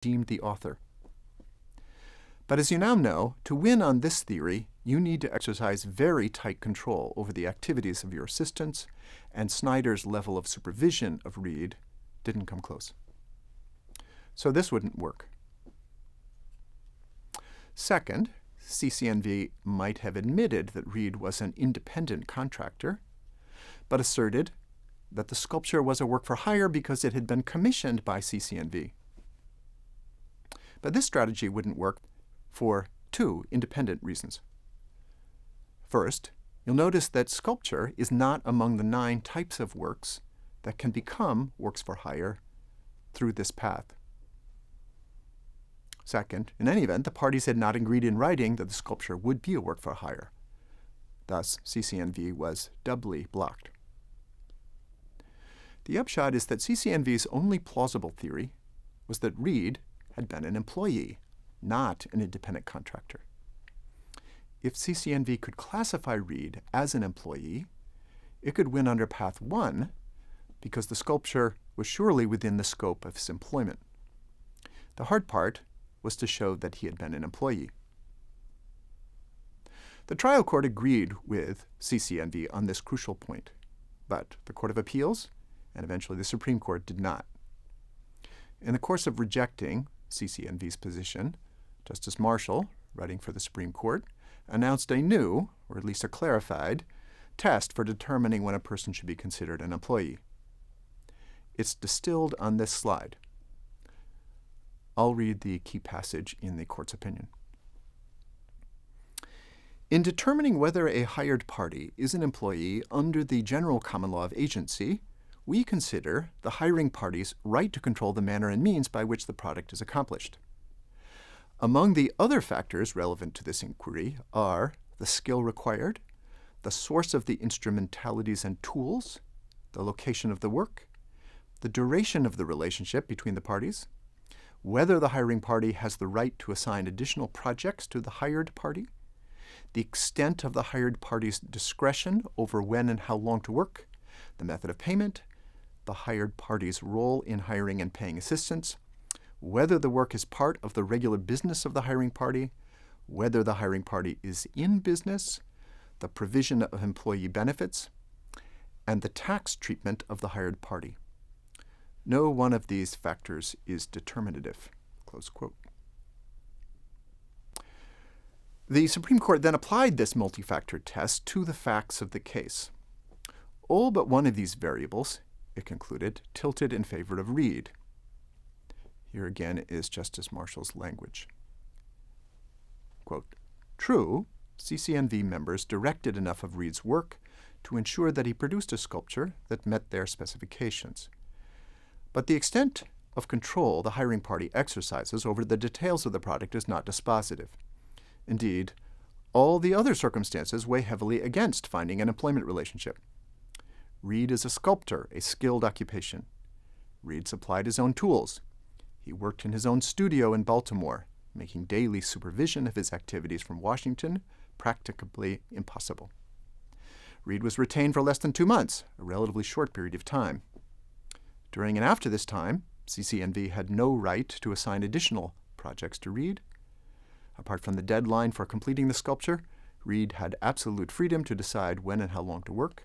deemed the author. But as you now know, to win on this theory, you need to exercise very tight control over the activities of your assistants, and Snyder's level of supervision of Reed didn't come close. So this wouldn't work. Second, CCNV might have admitted that Reed was an independent contractor, but asserted that the sculpture was a work for hire because it had been commissioned by CCNV. But this strategy wouldn't work for two independent reasons. First, you'll notice that sculpture is not among the 9 types of works that can become works for hire through this path. Second, in any event, the parties had not agreed in writing that the sculpture would be a work for hire. Thus, CCNV was doubly blocked. The upshot is that CCNV's only plausible theory was that Reed had been an employee, not an independent contractor. If CCNV could classify Reed as an employee, it could win under Path 1 because the sculpture was surely within the scope of his employment. The hard part was to show that he had been an employee. The trial court agreed with CCNV on this crucial point, but the Court of Appeals and eventually the Supreme Court did not. In the course of rejecting CCNV's position, Justice Marshall, writing for the Supreme Court, announced a new, or at least a clarified, test for determining when a person should be considered an employee. It's distilled on this slide. I'll read the key passage in the court's opinion. In determining whether a hired party is an employee under the general common law of agency, we consider the hiring party's right to control the manner and means by which the product is accomplished. Among the other factors relevant to this inquiry are the skill required, the source of the instrumentalities and tools, the location of the work, the duration of the relationship between the parties, whether the hiring party has the right to assign additional projects to the hired party, the extent of the hired party's discretion over when and how long to work, the method of payment, the hired party's role in hiring and paying assistants, whether the work is part of the regular business of the hiring party, whether the hiring party is in business, the provision of employee benefits, and the tax treatment of the hired party. No one of these factors is determinative." Close quote. The Supreme Court then applied this multi-factor test to the facts of the case. All but one of these variables, it concluded, tilted in favor of Reed. Here again is Justice Marshall's language. Quote, "True, CCNV members directed enough of Reed's work to ensure that he produced a sculpture that met their specifications. But the extent of control the hiring party exercises over the details of the product is not dispositive. Indeed, all the other circumstances weigh heavily against finding an employment relationship. Reed is a sculptor, a skilled occupation. Reed supplied his own tools. He worked in his own studio in Baltimore, making daily supervision of his activities from Washington practically impossible. Reed was retained for less than 2 months, a relatively short period of time. During and after this time, CCNV had no right to assign additional projects to Reed. Apart from the deadline for completing the sculpture, Reed had absolute freedom to decide when and how long to work.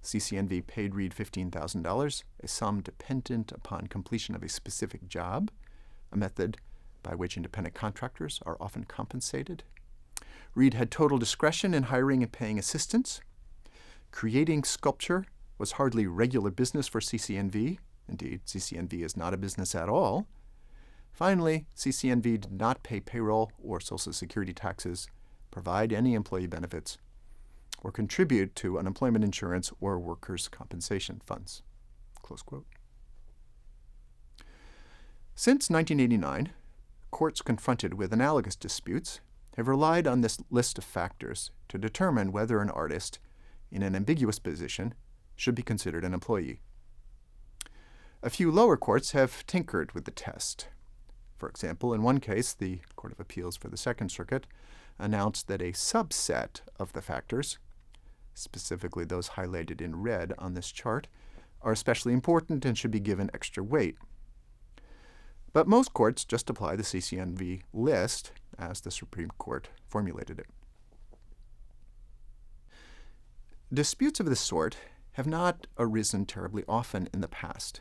CCNV paid Reed $15,000, a sum dependent upon completion of a specific job, a method by which independent contractors are often compensated. Reed had total discretion in hiring and paying assistants. Creating sculpture was hardly regular business for CCNV. Indeed, CCNV is not a business at all. Finally, CCNV did not pay payroll or Social Security taxes, provide any employee benefits, or contribute to unemployment insurance or workers' compensation funds." Close quote. Since 1989, courts confronted with analogous disputes have relied on this list of factors to determine whether an artist in an ambiguous position should be considered an employee. A few lower courts have tinkered with the test. For example, in one case, the Court of Appeals for the Second Circuit announced that a subset of the factors, specifically those highlighted in red on this chart, are especially important and should be given extra weight. But most courts just apply the CCNV list as the Supreme Court formulated it. Disputes of this sort have not arisen terribly often in the past,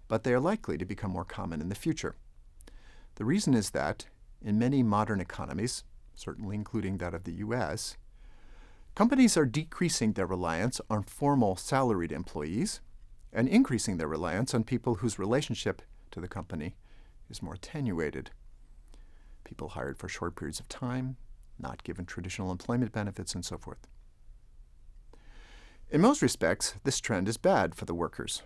but they are likely to become more common in the future. The reason is that, in many modern economies, certainly including that of the U.S., companies are decreasing their reliance on formal salaried employees and increasing their reliance on people whose relationship to the company is more attenuated. People hired for short periods of time, not given traditional employment benefits, and so forth. In most respects, this trend is bad for the workers.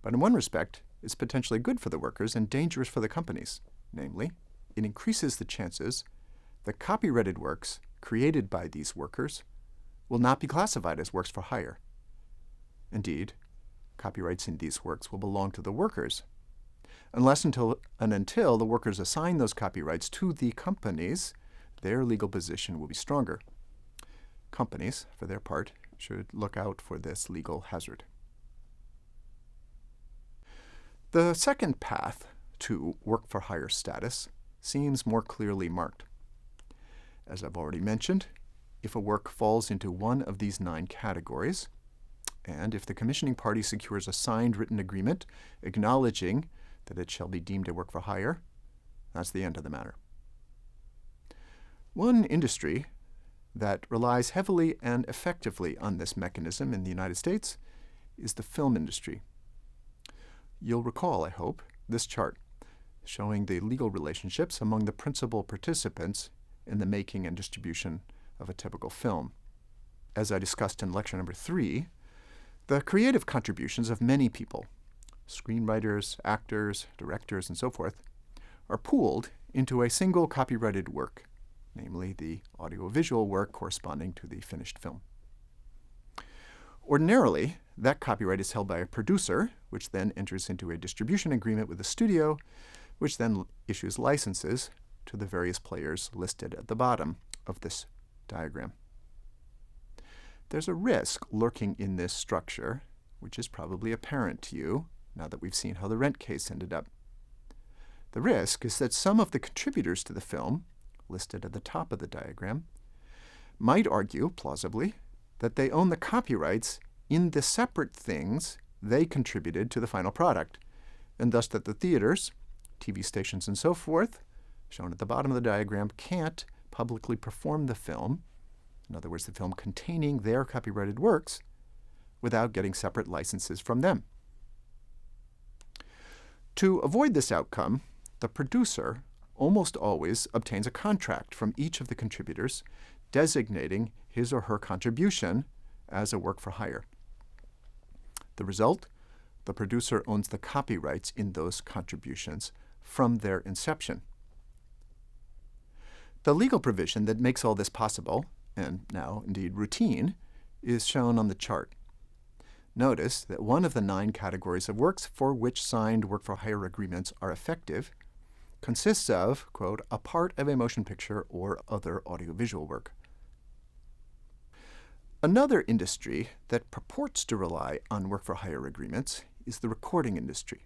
But in one respect, it's potentially good for the workers and dangerous for the companies. Namely, it increases the chances that copyrighted works created by these workers will not be classified as works for hire. Indeed, copyrights in these works will belong to the workers, unless until the workers assign those copyrights to the companies, their legal position will be stronger. Companies, for their part, should look out for this legal hazard. The second path to work-for-hire status seems more clearly marked. As I've already mentioned, if a work falls into one of these 9 categories, and if the commissioning party secures a signed written agreement acknowledging that it shall be deemed a work for hire, that's the end of the matter. One industry that relies heavily and effectively on this mechanism in the United States is the film industry. You'll recall, I hope, this chart showing the legal relationships among the principal participants in the making and distribution of a typical film. As I discussed in lecture number 3, the creative contributions of many people, screenwriters, actors, directors, and so forth, are pooled into a single copyrighted work, namely the audiovisual work corresponding to the finished film. Ordinarily, that copyright is held by a producer, which then enters into a distribution agreement with the studio, which then issues licenses to the various players listed at the bottom of this diagram. There's a risk lurking in this structure, which is probably apparent to you now that we've seen how the Rent case ended up. The risk is that some of the contributors to the film, listed at the top of the diagram, might argue, plausibly, that they own the copyrights in the separate things they contributed to the final product, and thus that the theaters, TV stations, and so forth, shown at the bottom of the diagram, can't publicly perform the film, in other words, the film containing their copyrighted works, without getting separate licenses from them. To avoid this outcome, the producer almost always obtains a contract from each of the contributors designating his or her contribution as a work for hire. The result? The producer owns the copyrights in those contributions from their inception. The legal provision that makes all this possible, and now indeed routine, is shown on the chart. Notice that one of the 9 categories of works for which signed work-for-hire agreements are effective consists of, quote, a part of a motion picture or other audiovisual work. Another industry that purports to rely on work-for-hire agreements is the recording industry.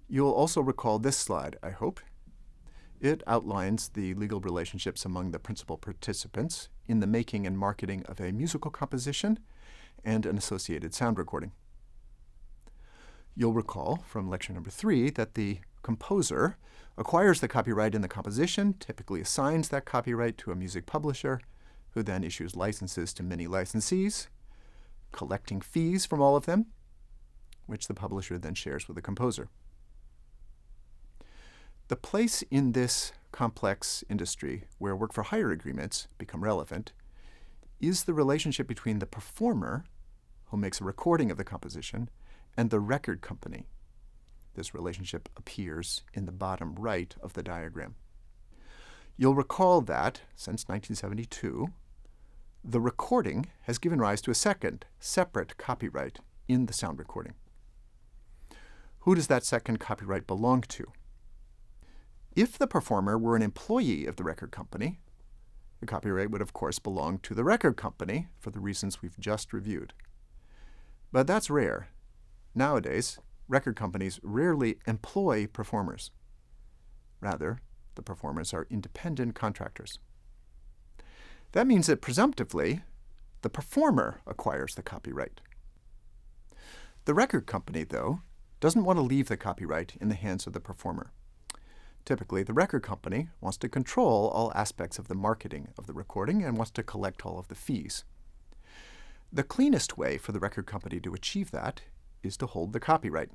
You'll also recall this slide, I hope. It outlines the legal relationships among the principal participants in the making and marketing of a musical composition and an associated sound recording. You'll recall from lecture number 3 that the composer acquires the copyright in the composition, typically assigns that copyright to a music publisher, who then issues licenses to many licensees, collecting fees from all of them, which the publisher then shares with the composer. The place in this complex industry where work-for-hire agreements become relevant is the relationship between the performer, who makes a recording of the composition, and the record company. This relationship appears in the bottom right of the diagram. You'll recall that, since 1972, the recording has given rise to a second, separate copyright in the sound recording. Who does that second copyright belong to? If the performer were an employee of the record company, the copyright would of course belong to the record company for the reasons we've just reviewed. But that's rare. Nowadays, record companies rarely employ performers. Rather, the performers are independent contractors. That means that presumptively, the performer acquires the copyright. The record company, though, doesn't want to leave the copyright in the hands of the performer. Typically, the record company wants to control all aspects of the marketing of the recording and wants to collect all of the fees. The cleanest way for the record company to achieve that is to hold the copyright.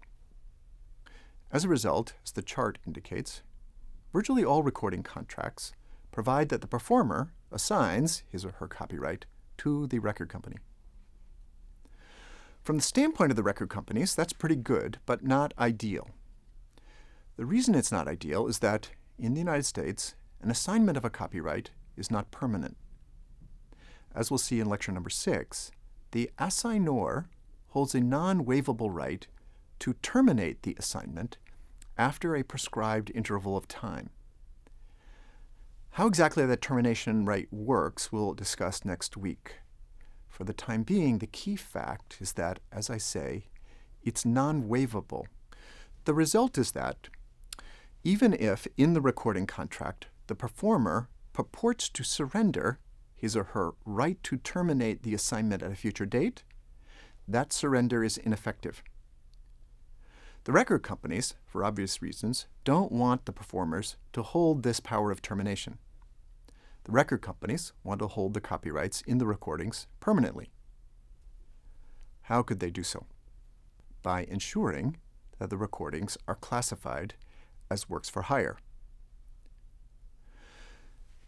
As a result, as the chart indicates, virtually all recording contracts provide that the performer assigns his or her copyright to the record company. From the standpoint of the record companies, that's pretty good, but not ideal. The reason it's not ideal is that, in the United States, an assignment of a copyright is not permanent. As we'll see in lecture number 6, the assignor holds a non-waivable right to terminate the assignment after a prescribed interval of time. How exactly that termination right works we'll discuss next week. For the time being, the key fact is that, as I say, it's non-waivable. The result is that even if, in the recording contract, the performer purports to surrender his or her right to terminate the assignment at a future date, that surrender is ineffective. The record companies, for obvious reasons, don't want the performers to hold this power of termination. The record companies want to hold the copyrights in the recordings permanently. How could they do so? By ensuring that the recordings are classified as works for hire.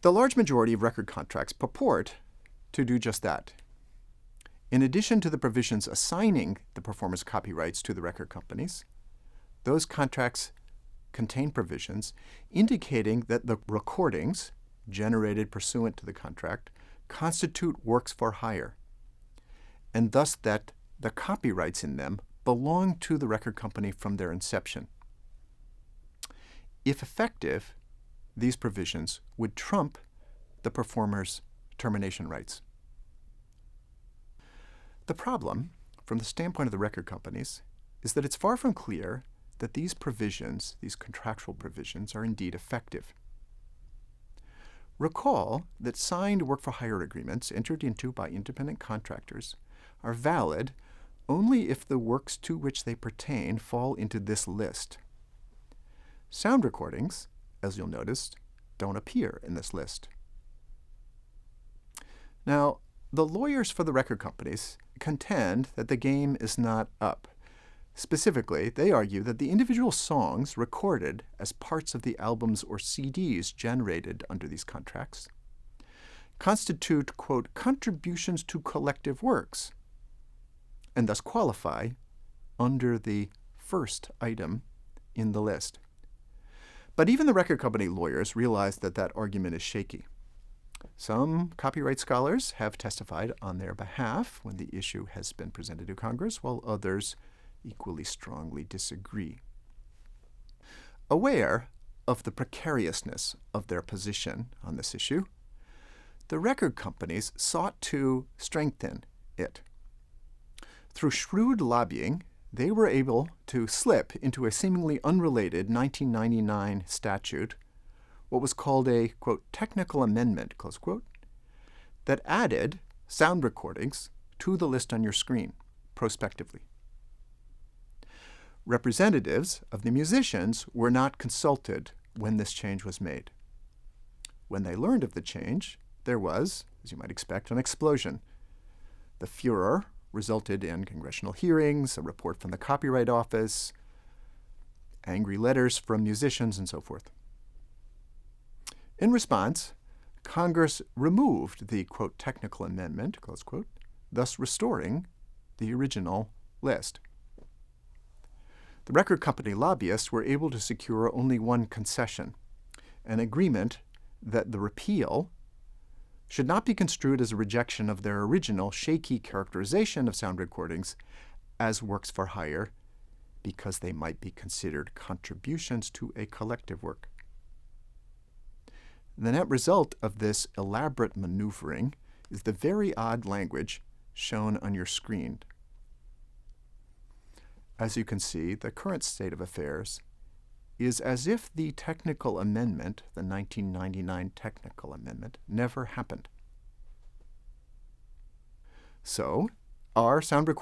The large majority of record contracts purport to do just that. In addition to the provisions assigning the performer's copyrights to the record companies, those contracts contain provisions indicating that the recordings generated pursuant to the contract constitute works for hire, and thus that the copyrights in them belong to the record company from their inception. If effective, these provisions would trump the performer's termination rights. The problem, from the standpoint of the record companies, is that it's far from clear that these provisions, these contractual provisions, are indeed effective. Recall that signed work-for-hire agreements entered into by independent contractors are valid only if the works to which they pertain fall into this list. Sound recordings, as you'll notice, don't appear in this list. Now, the lawyers for the record companies contend that the game is not up. Specifically, they argue that the individual songs recorded as parts of the albums or CDs generated under these contracts constitute, quote, contributions to collective works, and thus qualify under the first item in the list. But even the record company lawyers realize that that argument is shaky. Some copyright scholars have testified on their behalf when the issue has been presented to Congress, while others equally strongly disagree. Aware of the precariousness of their position on this issue, the record companies sought to strengthen it. Through shrewd lobbying, they were able to slip into a seemingly unrelated 1999 statute what was called a, quote, technical amendment, close quote, that added sound recordings to the list on your screen prospectively. Representatives of the musicians were not consulted when this change was made. When they learned of the change, there was, as you might expect, an explosion. The furor resulted in congressional hearings, a report from the Copyright Office, angry letters from musicians, and so forth. In response, Congress removed the, quote, technical amendment, close quote, thus restoring the original list. The record company lobbyists were able to secure only one concession, an agreement that the repeal should not be construed as a rejection of their original shaky characterization of sound recordings as works for hire because they might be considered contributions to a collective work. The net result of this elaborate maneuvering is the very odd language shown on your screen. as you can see, the current state of affairs is as if the technical amendment, the 1999 technical amendment, never happened. So, our sound recording